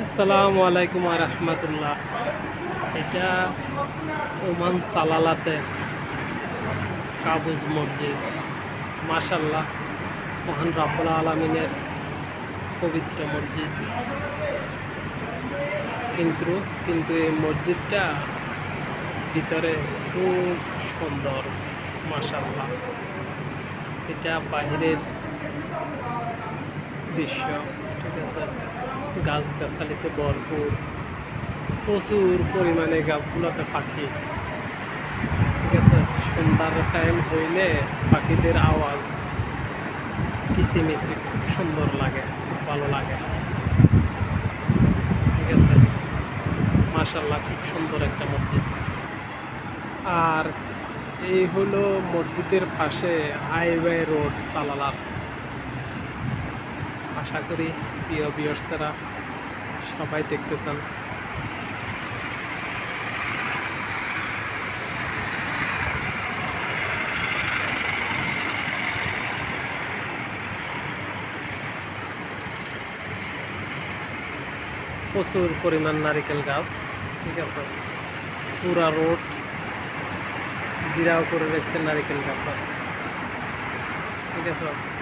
আসসালামু আলাইকুম ওয়া রাহমাতুল্লাহ। এটা ওমান সালালাতে কাবুজ মসজিদ। মাশাআল্লাহ, মহান রাব্বুল আলামিনের পবিত্র মসজিদ। কিন্তু কিন্তু এই মসজিদটা ভিতরে খুব সুন্দর। মাশাআল্লাহ, এটা বাহিরের দৃশ্য। ঠিক আছে, গাছগাছালিতে ভরপুর, প্রচুর পরিমাণে গাছগুলোতে পাখি। ঠিক আছে, সন্ধ্যার টাইম হইলে পাখিদের আওয়াজ কিচিমিচি খুব সুন্দর লাগে, খুব ভালো লাগে। ঠিক আছে, মাশাআল্লাহ, খুব সুন্দর একটা মসজিদ। আর এই হলো মসজিদের পাশে হাইওয়ে রোড সালালার। আশা করি প্রিয় ভিউয়ার্সরা সবাই দেখতেছেন। প্রচুর পরিমাণ নারিকেল গাছ। ঠিক আছে, পুরা রোড ঘিরাও করে রেখেছে নারিকেল গাছ। ঠিক আছে।